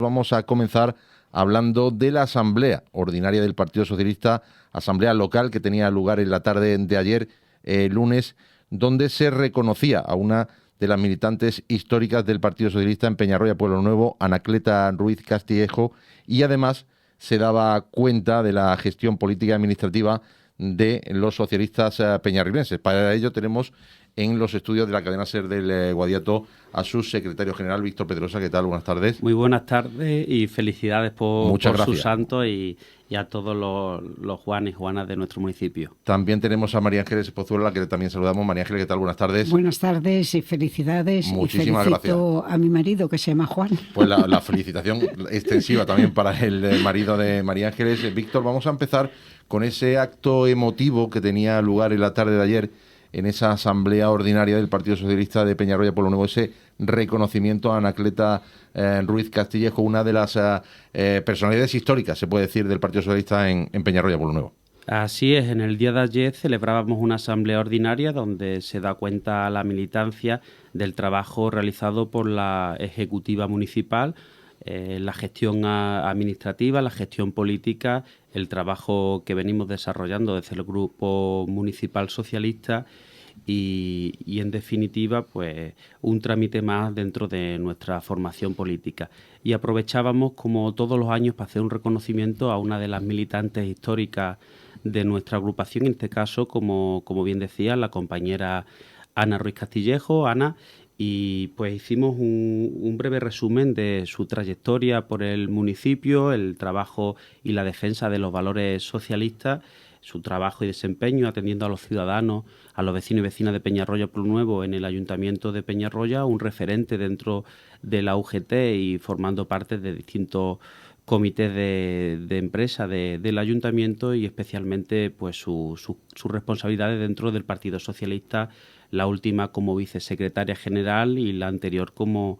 Vamos a comenzar hablando de la asamblea ordinaria del Partido Socialista, asamblea local que tenía lugar en la tarde de ayer, lunes, donde se reconocía a una de las militantes históricas del Partido Socialista en Peñarroya, Pueblo Nuevo, Anacleta Ruiz Castillejo, y además se daba cuenta de la gestión política y administrativa de los socialistas peñarribenses. Para ello tenemos en los estudios de la cadena SER del Guadiato a su secretario general, Víctor Pedrosa. ¿Qué tal? Buenas tardes. Muy buenas tardes y felicidades por gracias. su santo y a todos los Juanes y Juanas de nuestro municipio. También tenemos a María Ángeles Pozuelo, a la que también saludamos. María Ángeles, ¿qué tal? Buenas tardes. Buenas tardes y felicidades. Muchísimas y felicito gracias a mi marido, que se llama Juan. Pues la felicitación extensiva también para el marido de María Ángeles. Víctor, vamos a empezar con ese acto emotivo que tenía lugar en la tarde de ayer en esa asamblea ordinaria del Partido Socialista de Peñarroya, Pueblo Nuevo, ese reconocimiento a Anacleta Ruiz Castillejo, una de las personalidades históricas, se puede decir, del Partido Socialista en Peñarroya, Pueblo Nuevo. Así es, en el día de ayer celebrábamos una asamblea ordinaria donde se da cuenta a la militancia del trabajo realizado por la Ejecutiva Municipal, la gestión administrativa, la gestión política, el trabajo que venimos desarrollando desde el Grupo Municipal Socialista y en definitiva, pues un trámite más dentro de nuestra formación política. Y aprovechábamos, como todos los años, para hacer un reconocimiento a una de las militantes históricas de nuestra agrupación, en este caso, como bien decía, la compañera Ana Ruiz Castillejo, Ana, y pues hicimos un breve resumen de su trayectoria por el municipio, el trabajo y la defensa de los valores socialistas, su trabajo y desempeño atendiendo a los ciudadanos, a los vecinos y vecinas de Peñarroya Pueblo Nuevo en el Ayuntamiento de Peñarroya, un referente dentro de la UGT y formando parte de distintos comités de empresa del Ayuntamiento y especialmente pues sus responsabilidades dentro del Partido Socialista, la última como vicesecretaria general y la anterior como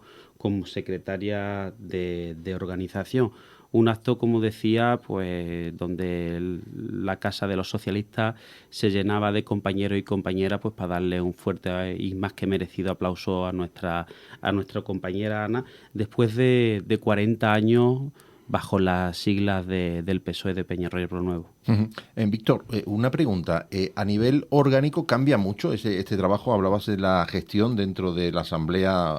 secretaria de organización. Un acto, como decía, pues donde la casa de los socialistas se llenaba de compañeros y compañeras, pues para darle un fuerte y más que merecido aplauso a nuestra compañera Ana, después de 40 años bajo las siglas del PSOE de Peñarroya Pueblo Nuevo. Víctor, una pregunta. A nivel orgánico, ¿cambia mucho este trabajo? Hablabas de la gestión dentro de la asamblea,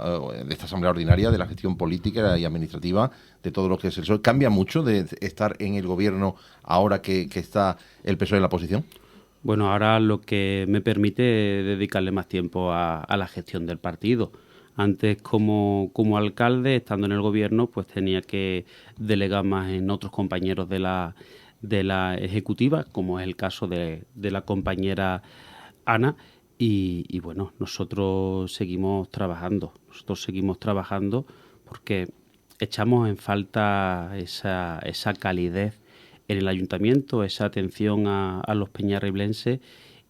de esta asamblea ordinaria, de la gestión política y administrativa, de todo lo que es el PSOE. ¿Cambia mucho de estar en el gobierno ahora que está el PSOE en la oposición? Bueno, ahora lo que me permite dedicarle más tiempo a la gestión del partido. Antes, como alcalde, estando en el gobierno, pues tenía que delegar más en otros compañeros de la ejecutiva, como es el caso de la compañera Ana. Y bueno, nosotros seguimos trabajando porque echamos en falta esa calidez en el ayuntamiento, esa atención a los peñarriblenses.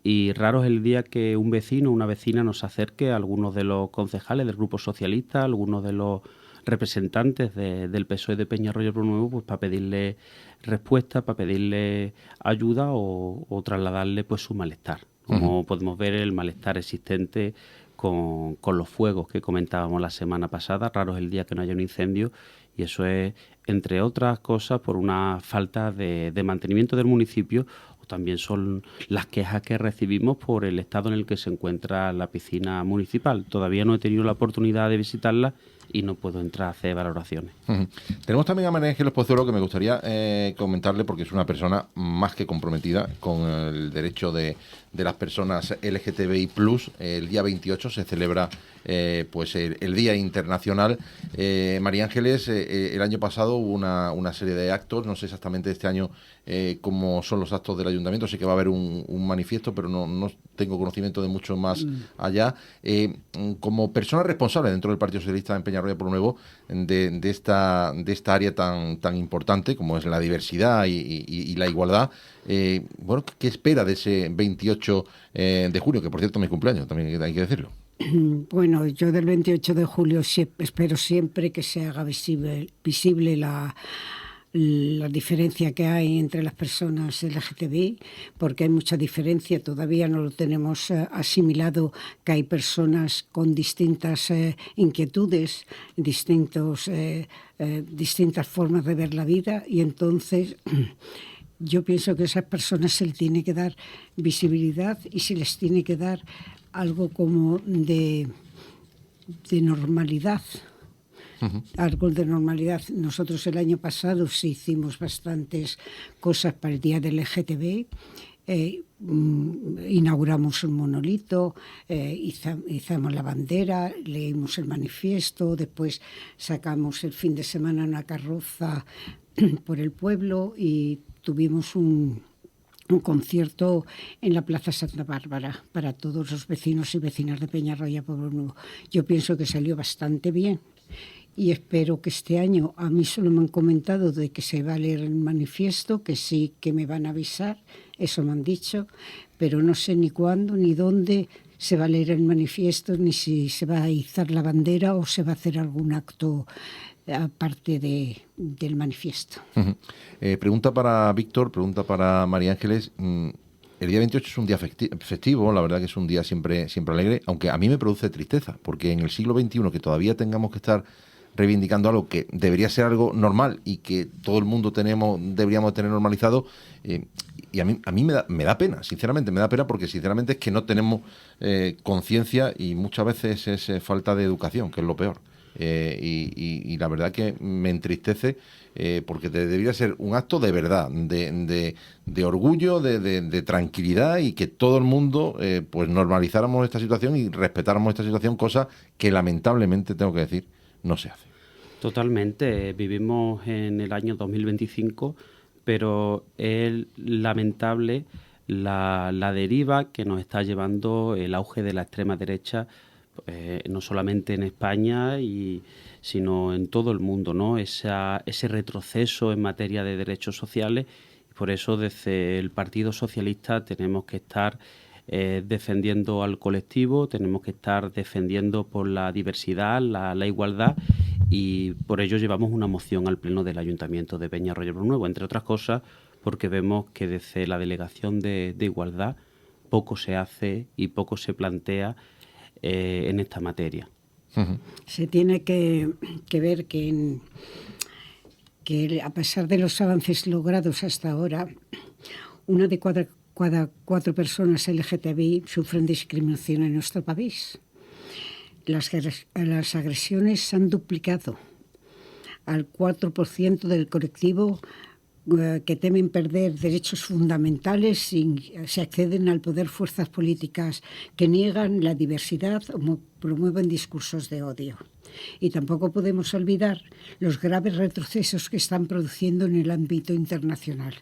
Y raro es el día que un vecino o una vecina nos acerque a algunos de los concejales del Grupo Socialista, algunos de los representantes del PSOE de Peñarroya Pueblo Nuevo, pues para pedirle respuesta, para pedirle ayuda o trasladarle pues su malestar. Como podemos ver, el malestar existente con los fuegos que comentábamos la semana pasada. Raro es el día que no haya un incendio y eso es, entre otras cosas, por una falta de mantenimiento del municipio. También son las quejas que recibimos por el estado en el que se encuentra la piscina municipal. Todavía no he tenido la oportunidad de visitarla y no puedo entrar a hacer valoraciones. Tenemos también a María Ángeles Pozuelo, que me gustaría comentarle, porque es una persona más que comprometida con el derecho de las personas LGTBI+. El día 28 se celebra pues el Día Internacional. María Ángeles, el año pasado hubo una serie de actos, no sé exactamente este año cómo son los actos del ayuntamiento, sé que va a haber un manifiesto, pero no tengo conocimiento de mucho más allá. Como persona responsable dentro del Partido Socialista en Peñarroya Pueblo Nuevo de esta área tan importante como es la diversidad y la igualdad, bueno, ¿qué espera de ese 28 de julio, que por cierto es mi cumpleaños, también hay que decirlo? Bueno, yo del 28 de julio espero siempre que se haga visible la diferencia que hay entre las personas LGTBI, porque hay mucha diferencia, todavía no lo tenemos asimilado, que hay personas con distintas inquietudes, distintas formas de ver la vida, y entonces yo pienso que a esas personas se les tiene que dar visibilidad y se les tiene que dar algo como de normalidad. Algo de normalidad. Nosotros el año pasado sí hicimos bastantes cosas para el Día del LGTBI. Inauguramos un monolito, izamos la bandera, leímos el manifiesto, después sacamos el fin de semana una carroza por el pueblo y tuvimos un concierto en la Plaza Santa Bárbara para todos los vecinos y vecinas de Peñarroya Pueblo Nuevo. Yo pienso que salió bastante bien. Y espero que este año, a mí solo me han comentado de que se va a leer el manifiesto, que sí, que me van a avisar, eso me han dicho, pero no sé ni cuándo ni dónde se va a leer el manifiesto, ni si se va a izar la bandera o se va a hacer algún acto aparte del manifiesto. Pregunta para Víctor, pregunta para María Ángeles. El día 28 es un día festivo, la verdad que es un día siempre alegre, aunque a mí me produce tristeza, porque en el siglo XXI que todavía tengamos que estar reivindicando algo que debería ser algo normal y que todo el mundo deberíamos tener normalizado, y a mí me da pena, sinceramente, me da pena porque sinceramente es que no tenemos conciencia y muchas veces es falta de educación, que es lo peor. Y la verdad que me entristece porque debería ser un acto de verdad, de orgullo, de tranquilidad y que todo el mundo pues normalizáramos esta situación y respetáramos esta situación, cosa que lamentablemente, tengo que decir, no se hace. Totalmente. Vivimos en el año 2025, pero es lamentable la deriva que nos está llevando el auge de la extrema derecha, no solamente en España, sino en todo el mundo, ¿no? Ese retroceso en materia de derechos sociales. Y por eso desde el Partido Socialista tenemos que estar defendiendo al colectivo, tenemos que estar defendiendo por la diversidad, la igualdad, y por ello llevamos una moción al Pleno del Ayuntamiento de Peñarroya Pueblo Nuevo, entre otras cosas porque vemos que desde la Delegación de Igualdad poco se hace y poco se plantea en esta materia. Se tiene que ver que a pesar de los avances logrados hasta ahora, una de cada cuatro personas LGTBI sufren discriminación en nuestro país. Las agresiones se han duplicado al 4% del colectivo que temen perder derechos fundamentales si se acceden al poder fuerzas políticas que niegan la diversidad o promueven discursos de odio. Y tampoco podemos olvidar los graves retrocesos que están produciendo en el ámbito internacional,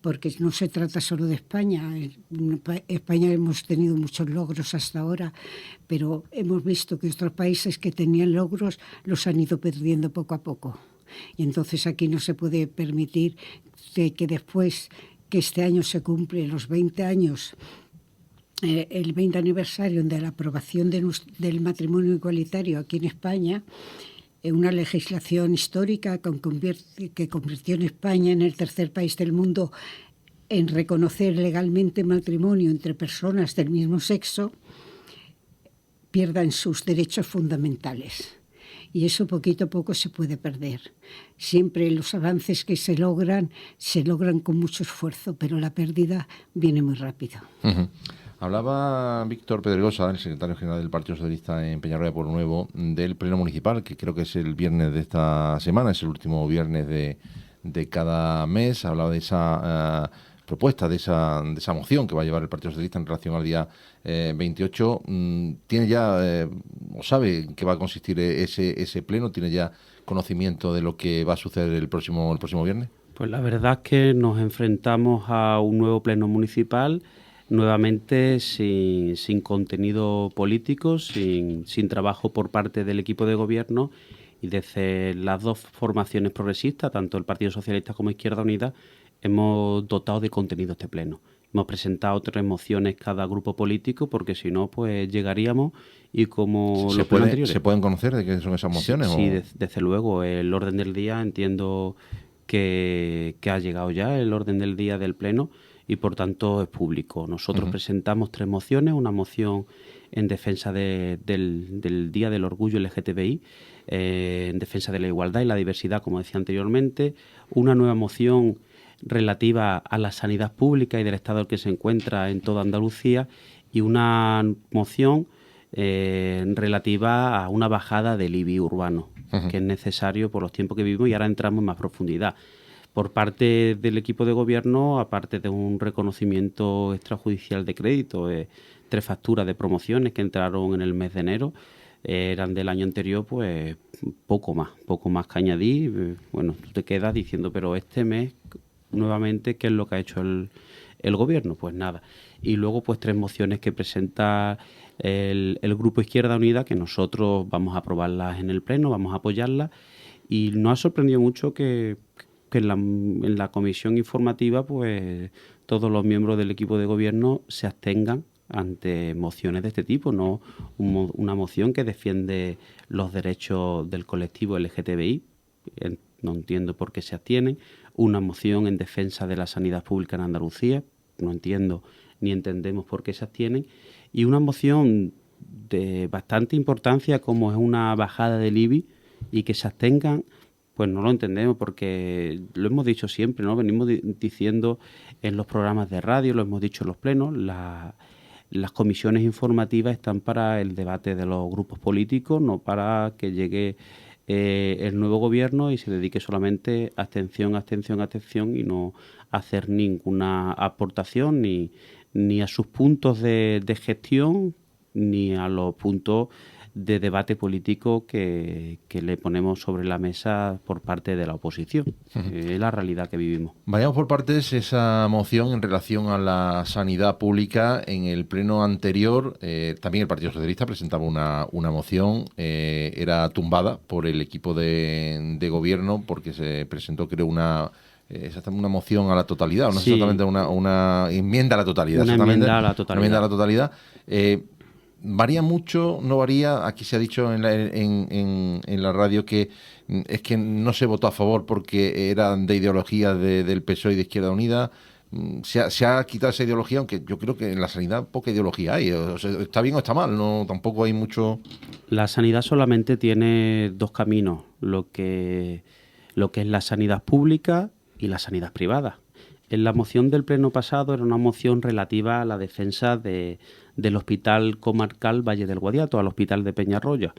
porque no se trata solo de España. En España hemos tenido muchos logros hasta ahora, pero hemos visto que otros países que tenían logros los han ido perdiendo poco a poco. Y entonces aquí no se puede permitir que después que este año se cumple los 20 años, el 20 aniversario de la aprobación del matrimonio igualitario aquí en España, una legislación histórica que convirtió en España en el tercer país del mundo en reconocer legalmente matrimonio entre personas del mismo sexo, pierdan sus derechos fundamentales. Y eso poquito a poco se puede perder. Siempre los avances que se logran con mucho esfuerzo, pero la pérdida viene muy rápido. Hablaba Víctor Pedregosa, el secretario general del Partido Socialista en Peñarroya Pueblo Nuevo, del Pleno Municipal, que creo que es el viernes de esta semana, es el último viernes de cada mes. Hablaba de esa propuesta, de esa moción que va a llevar el Partido Socialista en relación al día 28. ¿Tiene ya, o sabe en qué va a consistir ese pleno? ¿Tiene ya conocimiento de lo que va a suceder el próximo viernes? Pues la verdad es que nos enfrentamos a un nuevo pleno municipal, nuevamente sin contenido político, sin trabajo por parte del equipo de gobierno, y desde las dos formaciones progresistas, tanto el Partido Socialista como Izquierda Unida, hemos dotado de contenido este pleno. Hemos presentado 3 mociones cada grupo político, porque si no, pues llegaríamos y como los plenos anteriores. ¿Se pueden conocer de qué son esas mociones? Sí, desde luego. El orden del día entiendo que ha llegado ya el orden del día del Pleno y por tanto es público. Nosotros presentamos 3 mociones, una moción en defensa del Día del Orgullo LGTBI, en defensa de la igualdad y la diversidad, como decía anteriormente, una nueva moción relativa a la sanidad pública y del estado en el que se encuentra en toda Andalucía y una moción relativa a una bajada del IBI urbano, que es necesario por los tiempos que vivimos, y ahora entramos en más profundidad. Por parte del equipo de gobierno, aparte de un reconocimiento extrajudicial de crédito, 3 facturas de promociones que entraron en el mes de enero, eran del año anterior, pues poco más que añadir. Bueno, tú te quedas diciendo, pero este mes, nuevamente, ¿qué es lo que ha hecho el gobierno? Pues nada. Y luego, pues 3 mociones que presenta el Grupo Izquierda Unida, que nosotros vamos a aprobarlas en el Pleno, vamos a apoyarlas. Y nos ha sorprendido mucho que en la comisión informativa, pues todos los miembros del equipo de gobierno se abstengan ante mociones de este tipo, no una moción que defiende los derechos del colectivo LGTBI, no entiendo por qué se abstienen, una moción en defensa de la sanidad pública en Andalucía, no entiendo ni entendemos por qué se abstienen, y una moción de bastante importancia como es una bajada del IBI, y que se abstengan, pues no lo entendemos, porque lo hemos dicho siempre, ¿no? Venimos diciendo en los programas de radio, lo hemos dicho en los plenos, las comisiones informativas están para el debate de los grupos políticos, no para que llegue el nuevo gobierno y se dedique solamente a abstención y no hacer ninguna aportación ni a sus puntos de gestión ni a los puntos de debate político que le ponemos sobre la mesa por parte de la oposición. Es la realidad que vivimos. Vayamos por partes. Esa moción en relación a la sanidad pública, en el pleno anterior también el Partido Socialista presentaba una moción, era tumbada por el equipo de gobierno porque se presentó, creo, una moción a la totalidad, no sí. exactamente una enmienda a la totalidad. Una enmienda a la totalidad. Una enmienda a la totalidad. ¿Varía mucho? ¿No varía? Aquí se ha dicho en la radio que es que no se votó a favor porque eran de ideología del PSOE y de Izquierda Unida. Se ha quitado esa ideología, aunque yo creo que en la sanidad poca ideología hay. O sea, está bien o está mal, no, tampoco hay mucho. La sanidad solamente tiene 2 caminos, lo que es la sanidad pública y la sanidad privada. En la moción del pleno pasado era una moción relativa a la defensa del Hospital Comarcal Valle del Guadiato, al Hospital de Peñarroya.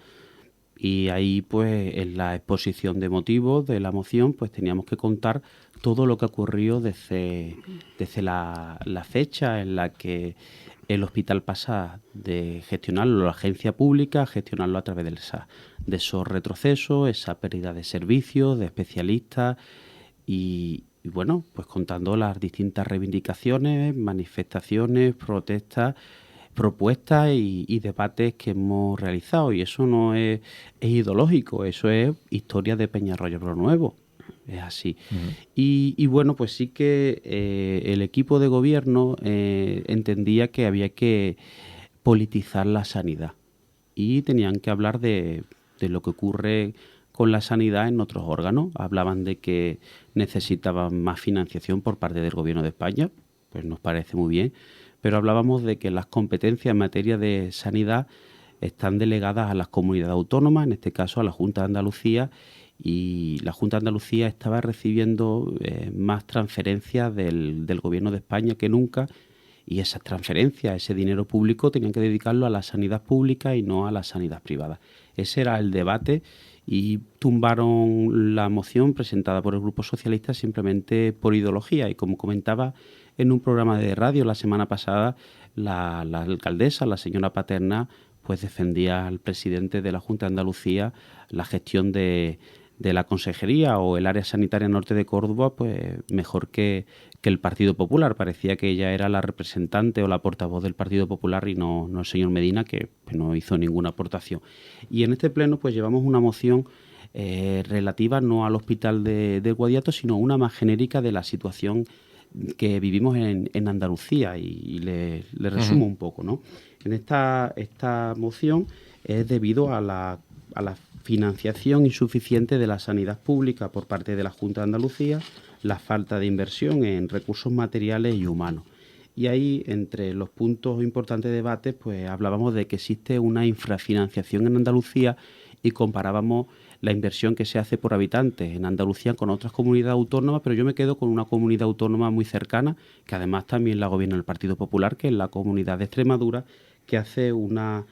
Y ahí, pues, en la exposición de motivos de la moción, pues teníamos que contar todo lo que ocurrió desde la fecha en la que el hospital pasa de gestionarlo la agencia pública a gestionarlo a través de esos retrocesos, esa pérdida de servicios, de especialistas y bueno, pues contando las distintas reivindicaciones, manifestaciones, protestas, propuestas y debates que hemos realizado. Y eso no es ideológico, eso es historia de Peñarroya Bro Nuevo. Es así. Y bueno, pues sí que el equipo de gobierno entendía que había que politizar la sanidad y tenían que hablar de lo que ocurre con la sanidad en otros órganos. Hablaban de que necesitaban más financiación por parte del Gobierno de España, pues nos parece muy bien, pero hablábamos de que las competencias en materia de sanidad están delegadas a las comunidades autónomas, en este caso a la Junta de Andalucía, y la Junta de Andalucía estaba recibiendo más transferencias del Gobierno de España que nunca, y esas transferencias, ese dinero público, tenían que dedicarlo a la sanidad pública y no a la sanidad privada. Ese era el debate y tumbaron la moción presentada por el Grupo Socialista simplemente por ideología. Y como comentaba en un programa de radio la semana pasada, la alcaldesa, la señora Paterna, pues defendía al presidente de la Junta de Andalucía la gestión de la consejería o el área sanitaria norte de Córdoba, pues mejor que el Partido Popular. Parecía que ella era la representante o la portavoz del Partido Popular y no el señor Medina, que pues, no hizo ninguna aportación. Y en este pleno pues llevamos una moción relativa no al hospital de Guadiato, sino una más genérica de la situación que vivimos en Andalucía, y le resumo un poco, ¿no? En esta moción es debido a la financiación insuficiente de la sanidad pública por parte de la Junta de Andalucía, la falta de inversión en recursos materiales y humanos. Y ahí, entre los puntos importantes de debate, pues hablábamos de que existe una infrafinanciación en Andalucía y comparábamos la inversión que se hace por habitante en Andalucía con otras comunidades autónomas, pero yo me quedo con una comunidad autónoma muy cercana, que además también la gobierna el Partido Popular, que es la comunidad de Extremadura, que hace una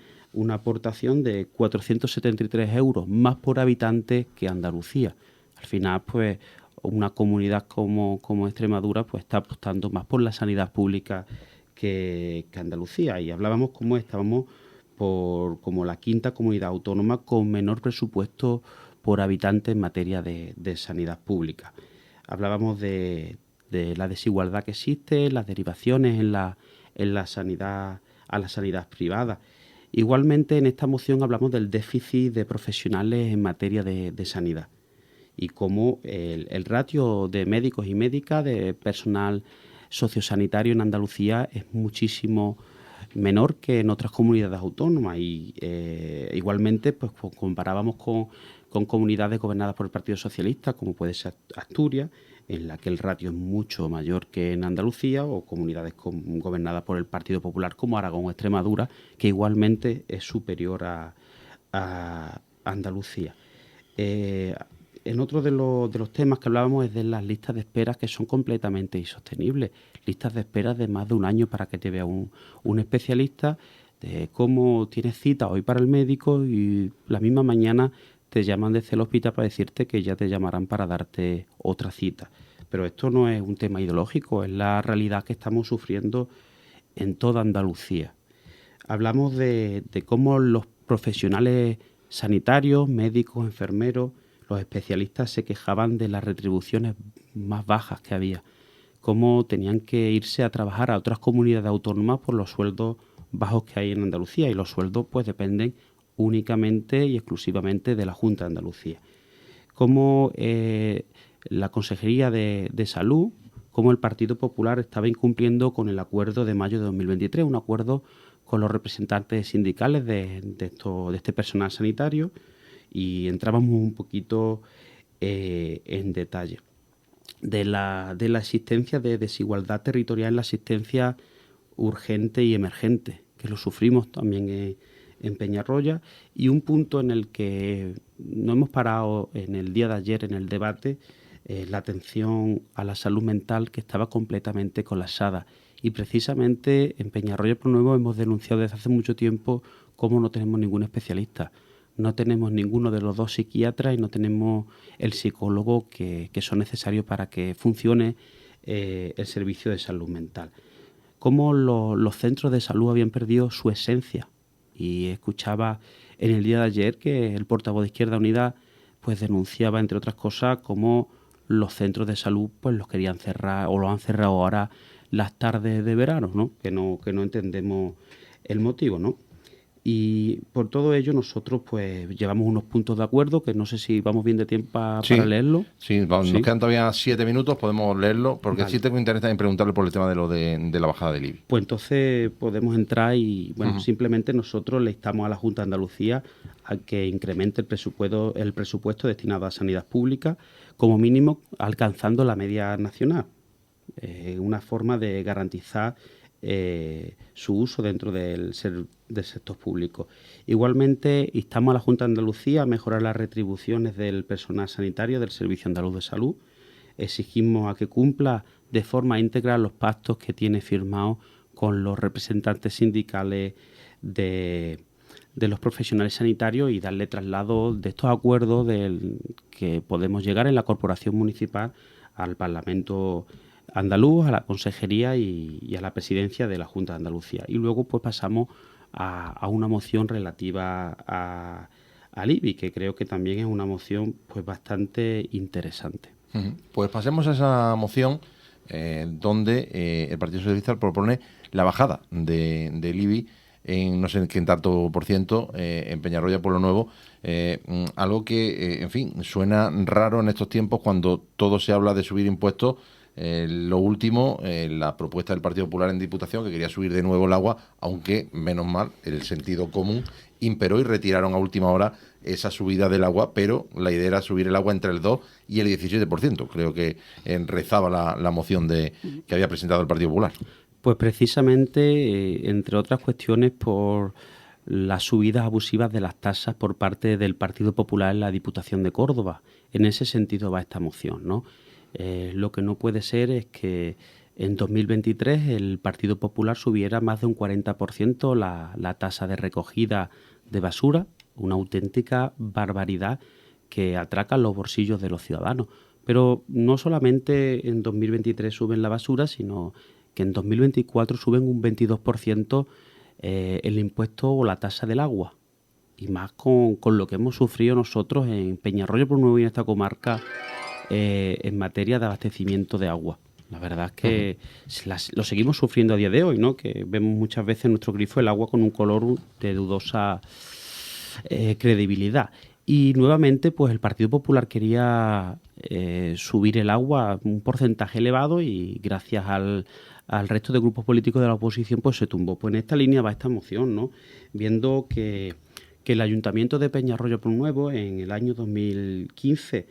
aportación de 473 euros más por habitante que Andalucía. Al final, pues, una comunidad como Extremadura pues está apostando más por la sanidad pública que Andalucía. Y hablábamos cómo estábamos como la quinta comunidad autónoma con menor presupuesto por habitante en materia de sanidad pública. Hablábamos de la desigualdad que existe, las derivaciones en la sanidad a la sanidad privada. Igualmente, en esta moción hablamos del déficit de profesionales en materia de sanidad y cómo el ratio de médicos y médicas, de personal sociosanitario en Andalucía es muchísimo menor que en otras comunidades autónomas y igualmente pues comparábamos con comunidades gobernadas por el Partido Socialista, como puede ser Asturias, en la que el ratio es mucho mayor que en Andalucía, o comunidades gobernadas por el Partido Popular como Aragón o Extremadura, que igualmente es superior a Andalucía. En otro de los temas que hablábamos es de las listas de espera, que son completamente insostenibles. Listas de espera de más de un año para que te vea un especialista, de cómo tienes cita hoy para el médico y la misma mañana te llaman desde el hospital para decirte que ya te llamarán para darte otra cita. Pero esto no es un tema ideológico, es la realidad que estamos sufriendo en toda Andalucía. Hablamos de cómo los profesionales sanitarios, médicos, enfermeros, los especialistas se quejaban de las retribuciones más bajas que había, cómo tenían que irse a trabajar a otras comunidades autónomas por los sueldos bajos que hay en Andalucía, y los sueldos pues dependen únicamente y exclusivamente de la Junta de Andalucía. Cómo la Consejería de Salud, cómo el Partido Popular estaba incumpliendo con el acuerdo de mayo de 2023, un acuerdo con los representantes sindicales de este personal sanitario, y entrábamos un poquito en detalle de la existencia de desigualdad territorial en la asistencia urgente y emergente, que lo sufrimos también en Peñarroya, y un punto en el que no hemos parado en el día de ayer en el debate, la atención a la salud mental, que estaba completamente colapsada. Y precisamente en Peñarroya Pueblo Nuevo hemos denunciado desde hace mucho tiempo cómo no tenemos ningún especialista. No tenemos ninguno de los 2 psiquiatras y no tenemos el psicólogo que son necesarios para que funcione el servicio de salud mental. Cómo los centros de salud habían perdido su esencia. Y escuchaba en el día de ayer que el portavoz de Izquierda Unida pues denunciaba, entre otras cosas, cómo los centros de salud pues los querían cerrar o los han cerrado ahora las tardes de verano, ¿no? Que no entendemos el motivo, ¿no? Y por todo ello nosotros pues llevamos unos puntos de acuerdo que no sé si vamos bien de tiempo para leerlo. Sí, nos quedan todavía 7 minutos, podemos leerlo, porque sí tengo interés en preguntarle por el tema de la bajada del IBI. Pues entonces podemos entrar y simplemente nosotros le instamos a la Junta de Andalucía a que incremente el presupuesto destinado a sanidad pública, como mínimo alcanzando la media nacional. Una forma de garantizar su uso dentro del sector público. Igualmente, instamos a la Junta de Andalucía a mejorar las retribuciones del personal sanitario del Servicio Andaluz de Salud. Exigimos a que cumpla de forma íntegra los pactos que tiene firmados con los representantes sindicales de los profesionales sanitarios y darle traslado de estos acuerdos que podemos llegar en la Corporación Municipal al Parlamento andaluz, a la Consejería y a la Presidencia de la Junta de Andalucía. Y luego pues pasamos a una moción relativa al IBI, que creo que también es una moción pues bastante interesante. Pues pasemos a esa moción donde el Partido Socialista propone la bajada del IBI en no sé qué tanto por ciento en Peñarroya Pueblo Nuevo, algo que, en fin, suena raro en estos tiempos cuando todo se habla de subir impuestos. Lo último, la propuesta del Partido Popular en Diputación, que quería subir de nuevo el agua, aunque, menos mal, el sentido común imperó y retiraron a última hora esa subida del agua, pero la idea era subir el agua entre el 2 y el 17%. Creo que rezaba la moción que había presentado el Partido Popular. Pues precisamente, entre otras cuestiones, por las subidas abusivas de las tasas por parte del Partido Popular en la Diputación de Córdoba. En ese sentido va esta moción, ¿no? Lo que no puede ser es que en 2023 el Partido Popular subiera más de un 40% la tasa de recogida de basura, una auténtica barbaridad que atraca los bolsillos de los ciudadanos. Pero no solamente en 2023 suben la basura, sino que en 2024 suben un 22% el impuesto o la tasa del agua. Y más con lo que hemos sufrido nosotros en Peñarroya por Nuevo y en esta comarca en materia de abastecimiento de agua. La verdad es que lo seguimos sufriendo a día de hoy, ¿no? Que vemos muchas veces en nuestro grifo el agua con un color de dudosa credibilidad. Y nuevamente, pues el Partido Popular quería subir el agua a un porcentaje elevado y gracias al resto de grupos políticos de la oposición, pues se tumbó. Pues en esta línea va esta moción, ¿no? Viendo que el Ayuntamiento de Peñarroya por Nuevo en el año 2015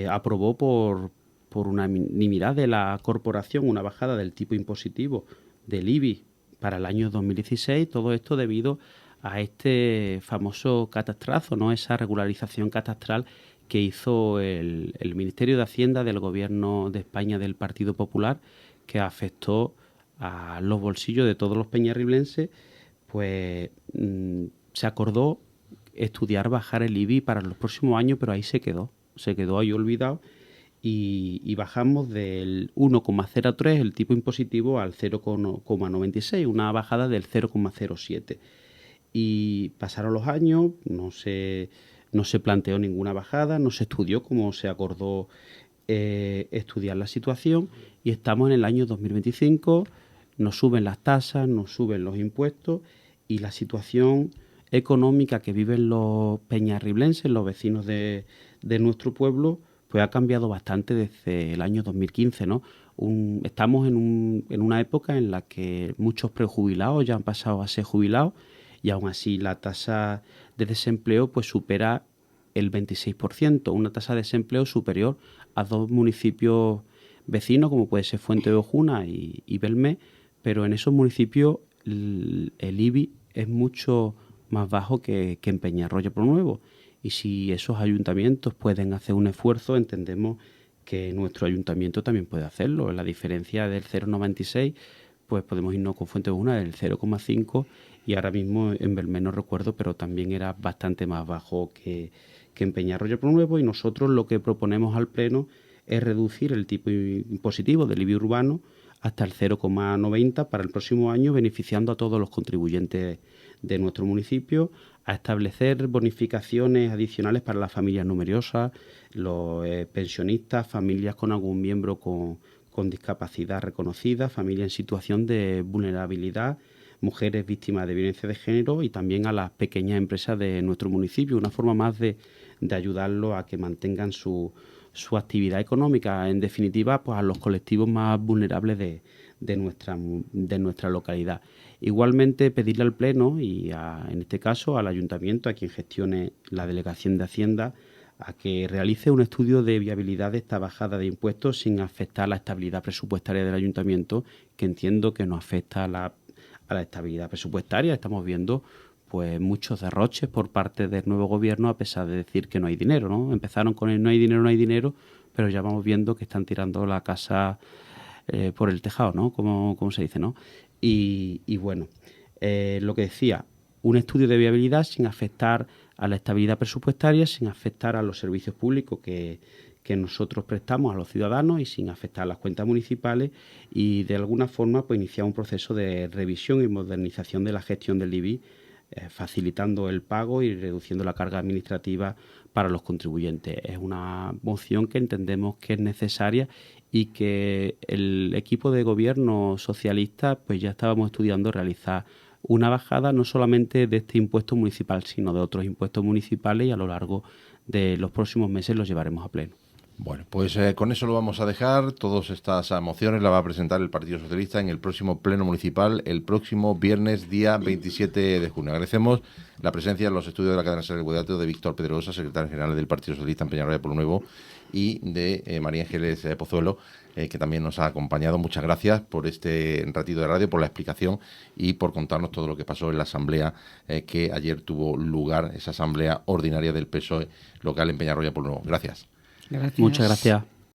aprobó por unanimidad de la corporación una bajada del tipo impositivo del IBI para el año 2016, todo esto debido a este famoso catastrazo, ¿no? Esa regularización catastral que hizo el Ministerio de Hacienda del Gobierno de España del Partido Popular, que afectó a los bolsillos de todos los peñarriblenses. Pues se acordó estudiar bajar el IBI para los próximos años, pero ahí se quedó ahí olvidado y bajamos del 1,03 el tipo impositivo al 0,96, una bajada del 0,07. Y pasaron los años, no se planteó ninguna bajada, no se estudió como se acordó estudiar la situación, y estamos en el año 2025, nos suben las tasas, nos suben los impuestos y la situación económica que viven los peñarriblenses, los vecinos de nuestro pueblo, pues ha cambiado bastante desde el año 2015, ¿no? Estamos en una época en la que muchos prejubilados ya han pasado a ser jubilados y aún así la tasa de desempleo pues supera el 26%, una tasa de desempleo superior a dos municipios vecinos como puede ser Fuente de Ojuna y Belmé, pero en esos municipios el IBI es mucho más bajo que en Peñarroya por Nuevo. Y si esos ayuntamientos pueden hacer un esfuerzo, entendemos que nuestro ayuntamiento también puede hacerlo. La diferencia del 0,96, pues podemos irnos con Fuente de Ojuna del 0,5 y ahora mismo en Belmé no recuerdo, pero también era bastante más bajo que en Peñarroya por Nuevo, y nosotros lo que proponemos al Pleno es reducir el tipo impositivo del IBI urbano hasta el 0,90 para el próximo año, beneficiando a todos los contribuyentes de nuestro municipio, a establecer bonificaciones adicionales para las familias numerosas, los pensionistas, familias con algún miembro con discapacidad reconocida, familias en situación de vulnerabilidad, mujeres víctimas de violencia de género y también a las pequeñas empresas de nuestro municipio, una forma más de ayudarlos a que mantengan su actividad económica, en definitiva, pues a los colectivos más vulnerables de nuestra localidad. Igualmente, pedirle al Pleno y en este caso al Ayuntamiento, a quien gestione la Delegación de Hacienda, a que realice un estudio de viabilidad de esta bajada de impuestos sin afectar la estabilidad presupuestaria del Ayuntamiento, que entiendo que no afecta a la estabilidad presupuestaria. Estamos viendo pues muchos derroches por parte del nuevo gobierno, a pesar de decir que no hay dinero, ¿no? Empezaron con el no hay dinero, pero ya vamos viendo que están tirando la casa por el tejado, ¿no? Como se dice, ¿no? Y bueno, lo que decía, un estudio de viabilidad sin afectar a la estabilidad presupuestaria, sin afectar a los servicios públicos que nosotros prestamos a los ciudadanos y sin afectar a las cuentas municipales, y de alguna forma pues iniciar un proceso de revisión y modernización de la gestión del IBI, facilitando el pago y reduciendo la carga administrativa para los contribuyentes. Es una moción que entendemos que es necesaria y que el equipo de gobierno socialista pues ya estábamos estudiando realizar una bajada no solamente de este impuesto municipal, sino de otros impuestos municipales, y a lo largo de los próximos meses los llevaremos a Pleno. Bueno, pues con eso lo vamos a dejar. Todas estas mociones las va a presentar el Partido Socialista en el próximo Pleno Municipal, el próximo viernes, día 27 de junio. Agradecemos la presencia en los estudios de la cadena SER del Guadiato de Víctor Pedrosa, secretario general del Partido Socialista en Peñarroya Pueblo Nuevo, y de María Ángeles Pozuelo, que también nos ha acompañado. Muchas gracias por este ratito de radio, por la explicación y por contarnos todo lo que pasó en la asamblea que ayer tuvo lugar, esa asamblea ordinaria del PSOE local en Peñarroya Pueblo Nuevo. Gracias. Gracias. Muchas gracias.